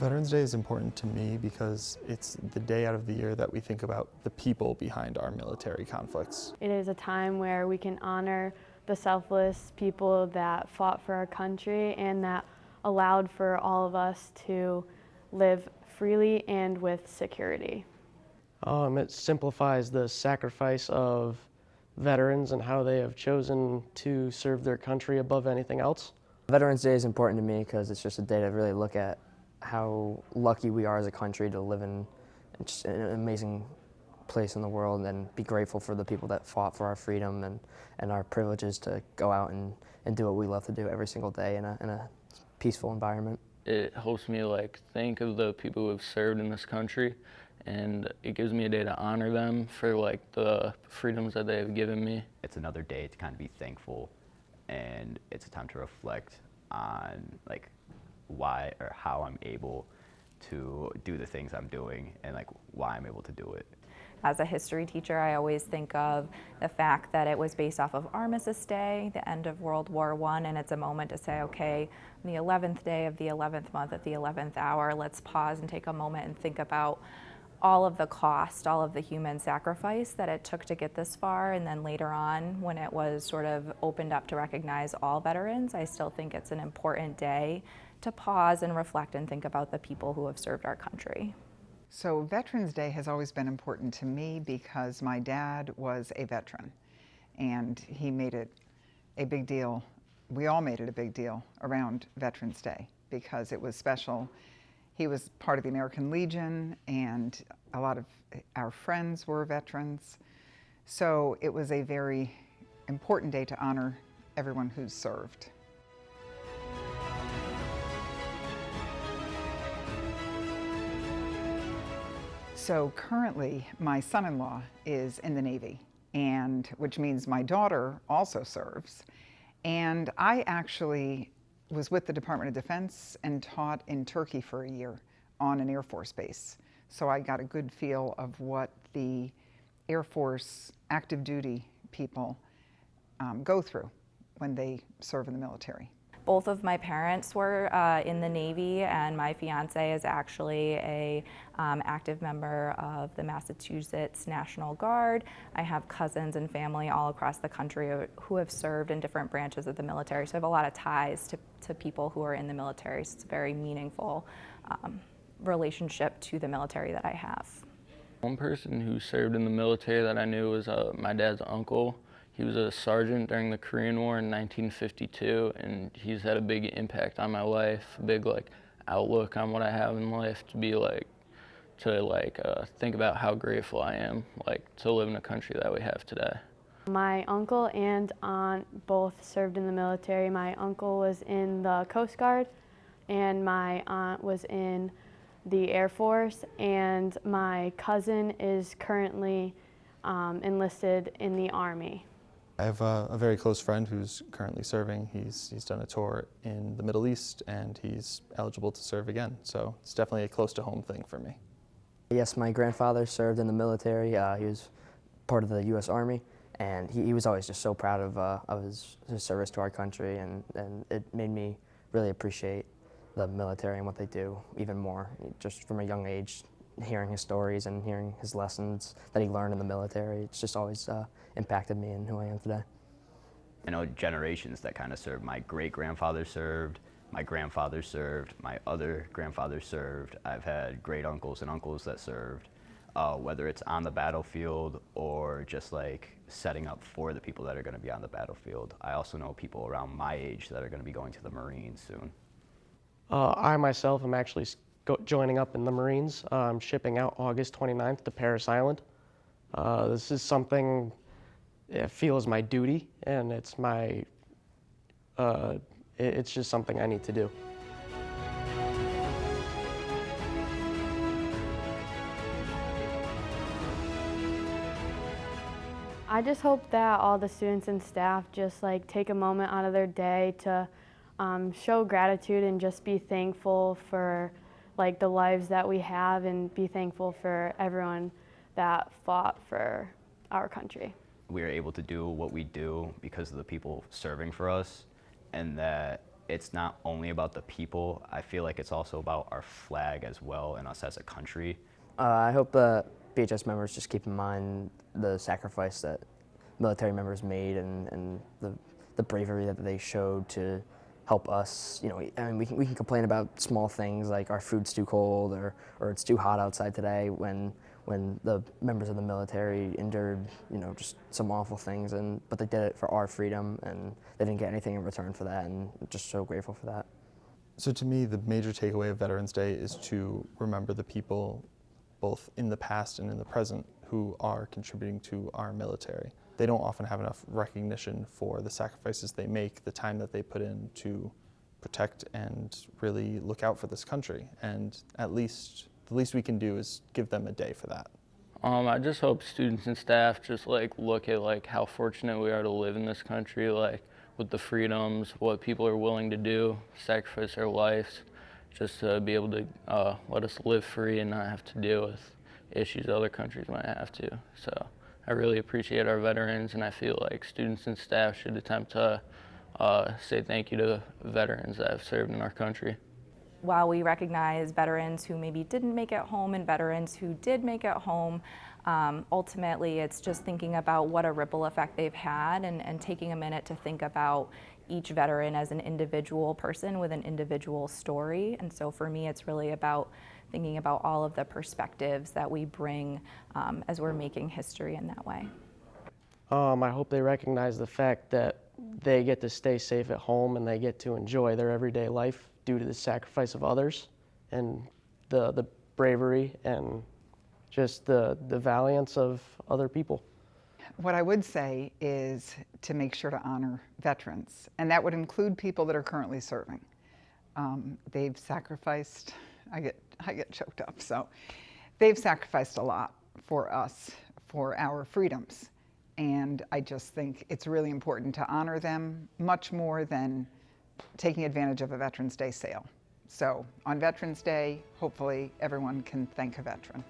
Veterans Day is important to me because it's the day out of the year that we think about the people behind our military conflicts. It is a time where we can honor the selfless people that fought for our country and that allowed for all of us to live freely and with security. It simplifies the sacrifice of veterans and how they have chosen to serve their country above anything else. Veterans Day is important to me because it's just a day to really look at how lucky we are as a country to live in just an amazing place in the world and be grateful for the people that fought for our freedom and our privileges to go out and do what we love to do every single day in a peaceful environment. It helps me think of the people who have served in this country, and it gives me a day to honor them for the freedoms that they have given me. It's another day to kind of be thankful, and it's a time to reflect on why or how I'm able to do the things I'm doing and why I'm able to do it. As a history teacher, I always think of the fact that it was based off of Armistice Day, the end of World War I, and it's a moment to say, okay, on the 11th day of the 11th month at the 11th hour, let's pause and take a moment and think about all of the cost, all of the human sacrifice that it took to get this far, and then later on, when it was sort of opened up to recognize all veterans, I still think it's an important day to pause and reflect and think about the people who have served our country. So Veterans Day has always been important to me because my dad was a veteran, and he made it a big deal. We all made it a big deal around Veterans Day because it was special. He was part of the American Legion, and a lot of our friends were veterans. So it was a very important day to honor everyone who's served. So currently, my son-in-law is in the Navy, and which means my daughter also serves. And I actually was with the Department of Defense and taught in Turkey for a year on an Air Force base. So I got a good feel of what the Air Force active duty people go through when they serve in the military. Both of my parents were in the Navy, and my fiance is actually a active member of the Massachusetts National Guard. I have cousins and family all across the country who have served in different branches of the military, so I have a lot of ties to people who are in the military, so it's a very meaningful relationship to the military that I have. One person who served in the military that I knew was my dad's uncle. He was a sergeant during the Korean War in 1952, and he's had a big impact on my life, a big outlook on what I have in life, to be think about how grateful I am to live in a country that we have today. My uncle and aunt both served in the military. My uncle was in the Coast Guard, and my aunt was in the Air Force, and my cousin is currently enlisted in the Army. I have a very close friend who's currently serving. He's done a tour in the Middle East, and he's eligible to serve again. So it's definitely a close to home thing for me. Yes, my grandfather served in the military. He was part of the U.S. Army, and he was always just so proud of his service to our country, and it made me really appreciate the military and what they do even more, just from a young age. Hearing his stories and hearing his lessons that he learned in the military, it's just always impacted me in who I am today. I know generations that kind of served. My great-grandfather served, my grandfather served, my other grandfather served. I've had great uncles and uncles that served, whether it's on the battlefield or just setting up for the people that are going to be on the battlefield. I also know people around my age that are going to be going to the Marines soon. I myself am actually joining up in the Marines. I'm shipping out August 29th to Parris Island. This is something I feel is my duty, and it's it's just something I need to do. I just hope that all the students and staff just take a moment out of their day to show gratitude and just be thankful for the lives that we have, and be thankful for everyone that fought for our country. We are able to do what we do because of the people serving for us, and that it's not only about the people. I feel like it's also about our flag as well and us as a country. I hope the BHS members just keep in mind the sacrifice that military members made and the bravery that they showed to help us. You know, I mean, we can complain about small things like our food's too cold or it's too hot outside today when the members of the military endured, you know, just some awful things, but they did it for our freedom, and they didn't get anything in return for that, and I'm just so grateful for that. So to me, the major takeaway of Veterans Day is to remember the people both in the past and in the present who are contributing to our military. They don't often have enough recognition for the sacrifices they make, the time that they put in to protect and really look out for this country. And the least we can do is give them a day for that. I just hope students and staff just like look at like how fortunate we are to live in this country, like with the freedoms, what people are willing to do, sacrifice their lives, just to be able to let us live free and not have to deal with issues other countries might have to. So I really appreciate our veterans, and I feel like students and staff should attempt to say thank you to veterans that have served in our country. While we recognize veterans who maybe didn't make it home and veterans who did make it home, ultimately it's just thinking about what a ripple effect they've had and taking a minute to think about each veteran as an individual person with an individual story. And so for me, it's really about thinking about all of the perspectives that we bring as we're making history in that way. I hope they recognize the fact that they get to stay safe at home and they get to enjoy their everyday life due to the sacrifice of others and the bravery and just the valiance of other people. What I would say is to make sure to honor veterans, and that would include people that are currently serving. They've sacrificed, I get choked up, so they've sacrificed a lot for us, for our freedoms. And I just think it's really important to honor them much more than taking advantage of a Veterans Day sale. So on Veterans Day, hopefully everyone can thank a veteran.